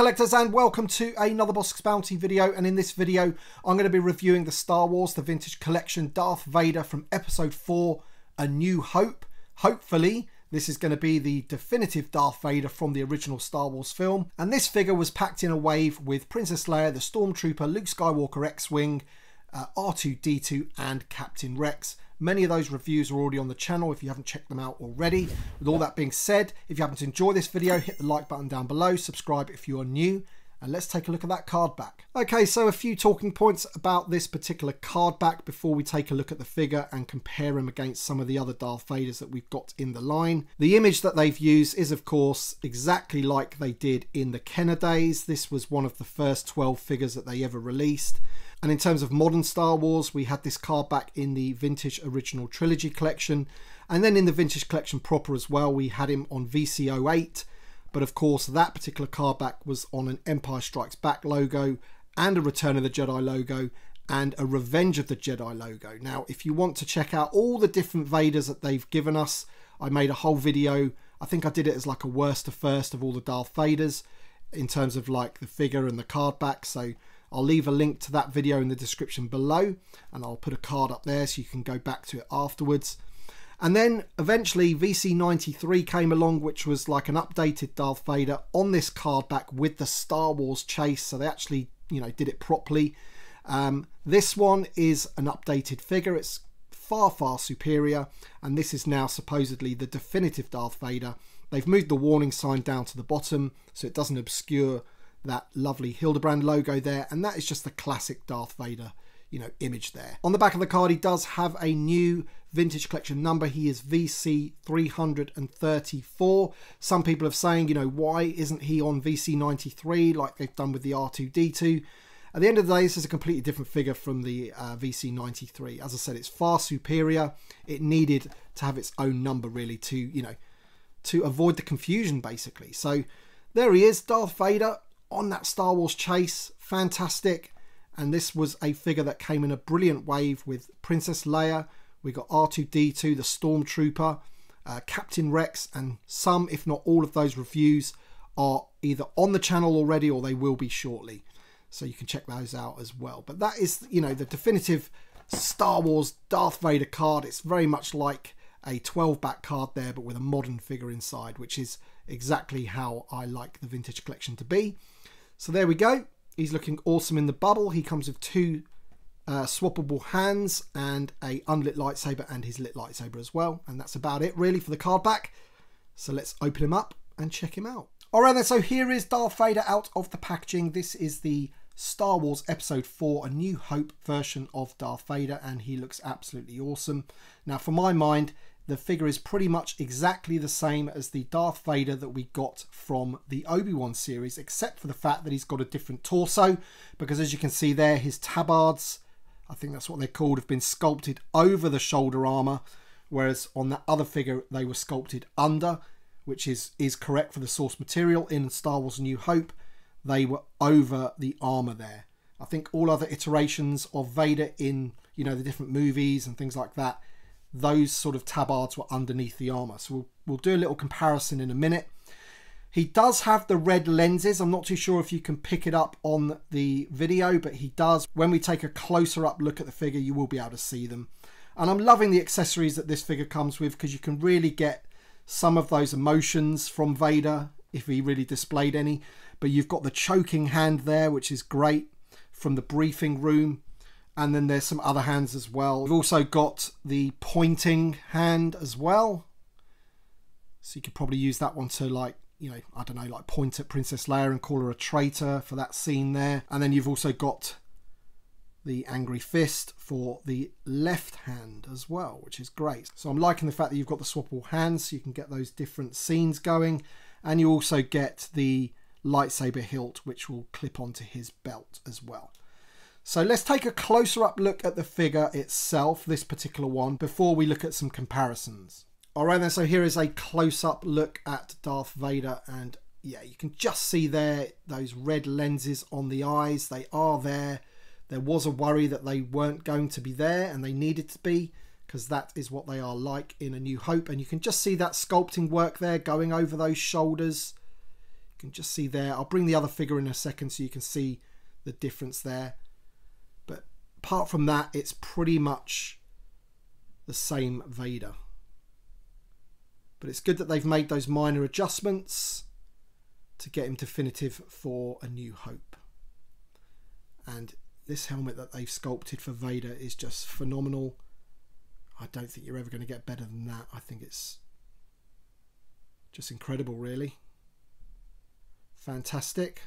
collectors, and welcome to another Bossk Bounty video. And in this video I'm going to be reviewing the Star Wars The Vintage Collection Darth Vader from Episode 4, A New Hope. Hopefully this is going to be the definitive Darth Vader from the original Star Wars film. And this figure was packed in a wave with Princess Leia, the Stormtrooper, Luke Skywalker X-Wing, R2-D2 and Captain Rex. Many of those reviews are already on the channel if you haven't checked them out already. With all that being said, if you happen to enjoy this video, hit the like button down below, subscribe if you are new, and let's take a look at that card back. Okay, so a few talking points about this particular card back before we take a look at the figure and compare him against some of the other Darth Vaders that we've got in the line. The image that they've used is, of course, exactly like they did in the Kenner days. This was one of the first 12 figures that they ever released. And in terms of modern Star Wars, we had this card back in the Vintage Original Trilogy collection. And then in the Vintage Collection proper as well, we had him on VC08. But of course, that particular card back was on an Empire Strikes Back logo and a Return of the Jedi logo and a Revenge of the Jedi logo. Now, if you want to check out all the different Vaders that they've given us, I made a whole video. I think I did it as like a worst to first of all the Darth Vaders in terms of like the figure and the card back. So I'll leave a link to that video in the description below, and I'll put a card up there so you can go back to it afterwards. And then eventually VC93 came along, which was like an updated Darth Vader on this card back with the Star Wars chase. So they actually, did it properly. This one is an updated figure. It's far, far superior. And this is now supposedly the definitive Darth Vader. They've moved the warning sign down to the bottom so it doesn't obscure that lovely Hildebrand logo there, and that is just the classic Darth Vader, image there. On the back of the card, he does have a new Vintage Collection number. He is VC334. Some people are saying, why isn't he on VC93 like they've done with the R2-D2? At the end of the day, this is a completely different figure from the VC93. As I said, it's far superior. It needed to have its own number really to, to avoid the confusion basically. So there he is, Darth Vader on that Star Wars chase. Fantastic. And this was a figure that came in a brilliant wave with Princess Leia. We got R2-D2, the Stormtrooper, Captain Rex, and some, if not all of those reviews are either on the channel already or they will be shortly. So you can check those out as well. But that is, the definitive Star Wars Darth Vader card. It's very much like a 12-back card there, but with a modern figure inside, which is exactly how I like the Vintage Collection to be. So there we go. He's looking awesome in the bubble. He comes with two swappable hands and a unlit lightsaber and his lit lightsaber as well. And that's about it really for the card back. So let's open him up and check him out. All right then, so here is Darth Vader out of the packaging. This is the Star Wars Episode 4, A New Hope version of Darth Vader, and he looks absolutely awesome. Now, for my mind, the figure is pretty much exactly the same as the Darth Vader that we got from the Obi-Wan series, except for the fact that he's got a different torso, because as you can see there, his tabards, I think that's what they're called, have been sculpted over the shoulder armour, whereas on that other figure they were sculpted under, which is correct for the source material. In Star Wars New Hope, they were over the armour there. I think all other iterations of Vader in, the different movies and things like that, those sort of tabards were underneath the armour. So we'll do a little comparison in a minute. He does have the red lenses. I'm not too sure if you can pick it up on the video, but he does. When we take a closer up look at the figure, you will be able to see them. And I'm loving the accessories that this figure comes with, because you can really get some of those emotions from Vader if he really displayed any. But you've got the choking hand there, which is great, from the briefing room. And then there's some other hands as well. We've also got the pointing hand as well. So you could probably use that one to I don't know, like point at Princess Leia and call her a traitor for that scene there. And then you've also got the angry fist for the left hand as well, which is great. So I'm liking the fact that you've got the swappable hands so you can get those different scenes going. And you also get the lightsaber hilt, which will clip onto his belt as well. So let's take a closer up look at the figure itself, this particular one, before we look at some comparisons. All right then, so here is a close-up look at Darth Vader, and yeah, you can just see there those red lenses on the eyes. They are there. There was a worry that they weren't going to be there, and they needed to be, because that is what they are like in A New Hope. And you can just see that sculpting work there going over those shoulders. can just see there. I'll bring the other figure in a second so you can see the difference there. But apart from that, it's pretty much the same Vader. But it's good that they've made those minor adjustments to get him definitive for A New Hope. And this helmet that they've sculpted for Vader is just phenomenal. I don't think you're ever going to get better than that. I think it's just incredible, really. Fantastic.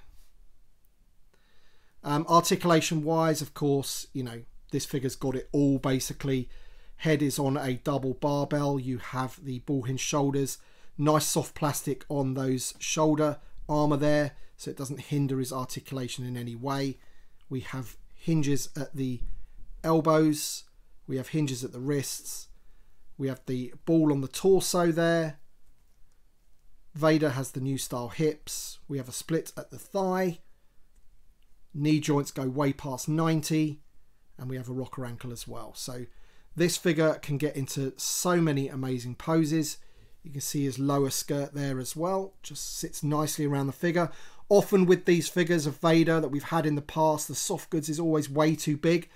Articulation wise, of course, you know, this figure's got it all basically. Head is on a double barbell. You have the ball hinge shoulders. Nice soft plastic on those shoulder armor there, so it doesn't hinder his articulation in any way. We have hinges at the elbows. We have hinges at the wrists. We have the ball on the torso there. Vader has the new style hips. We have a split at the thigh. Knee joints go way past 90. And we have a rocker ankle as well. So this figure can get into so many amazing poses. You can see his lower skirt there as well. Just sits nicely around the figure. Often with these figures of Vader that we've had in the past, the soft goods is always way too big.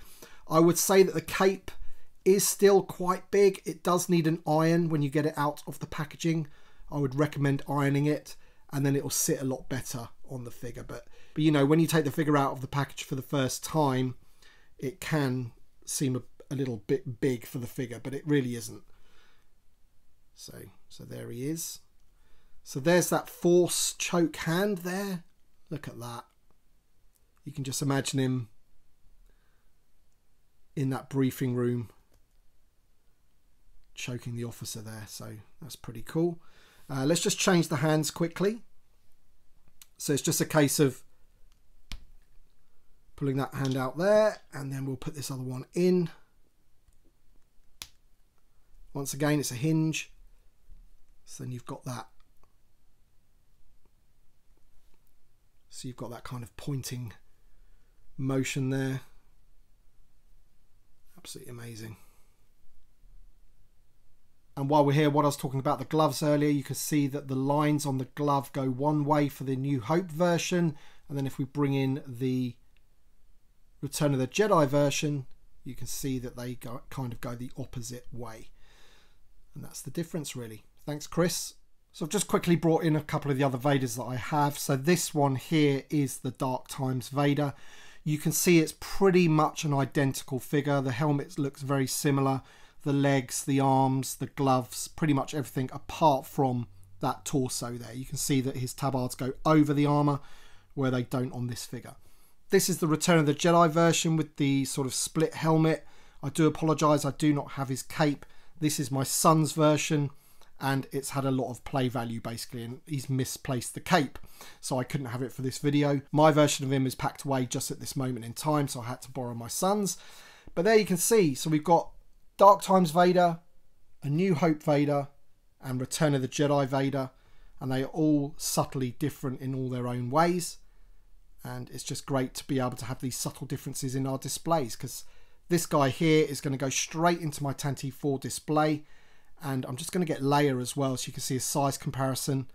I would say that the cape is still quite big. It does need an iron when you get it out of the packaging. I would recommend ironing it, and then it will sit a lot better on the figure. But you know, when you take the figure out of the package for the first time, it can seem a little bit big for the figure, but it really isn't. So there he is. So there's that Force choke hand there. Look at that. You can just imagine him in that briefing room choking the officer there. So that's pretty cool. Let's just change the hands quickly. So it's just a case of pulling that hand out there, and then we'll put this other one in. Once again, it's a hinge. So then you've got that. So you've got that kind of pointing motion there. Absolutely amazing. And while we're here, what I was talking about the gloves earlier, you can see that the lines on the glove go one way for the New Hope version. And then if we bring in the Return of the Jedi version, you can see that they kind of go the opposite way. And that's the difference, really. Thanks, Chris. So I've just quickly brought in a couple of the other Vaders that I have. So this one here is the Dark Times Vader. You can see it's pretty much an identical figure. The helmet looks very similar. The legs, the arms, the gloves, pretty much everything apart from that torso there. You can see that his tabards go over the armor where they don't on this figure. This is the Return of the Jedi version with the sort of split helmet. I do apologise, I do not have his cape. This is my son's version, and it's had a lot of play value basically, and he's misplaced the cape, so I couldn't have it for this video. My version of him is packed away just at this moment in time, so I had to borrow my son's. But there you can see, so we've got Dark Times Vader, A New Hope Vader, and Return of the Jedi Vader, and they are all subtly different in all their own ways. And it's just great to be able to have these subtle differences in our displays, because this guy here is going to go straight into my Tantive 4 display, and I'm just going to get Leia as well so you can see a size comparison,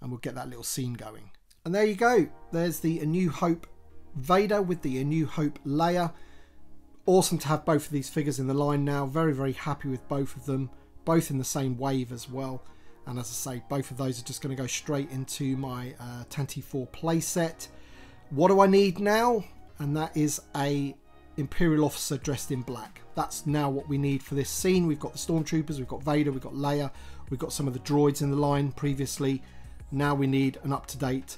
and we'll get that little scene going. And there you go, there's the A New Hope Vader with the A New Hope Leia. Awesome to have both of these figures in the line now. Very, very happy with both of them, both in the same wave as well. And as I say, both of those are just going to go straight into my Tantive 4 playset. What do I need now? And that is a Imperial officer dressed in black. That's now what we need for this scene. We've got the Stormtroopers, we've got Vader, we've got Leia, we've got some of the droids in the line previously. Now we need an up-to-date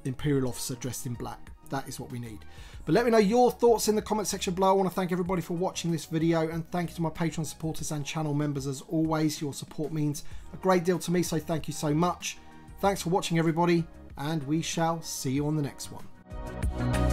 Imperial officer dressed in black. That is what we need. But let me know your thoughts in the comment section below. I want to thank everybody for watching this video, and thank you to my Patreon supporters and channel members as always. Your support means a great deal to me, so thank you so much. Thanks for watching, everybody, and we shall see you on the next one.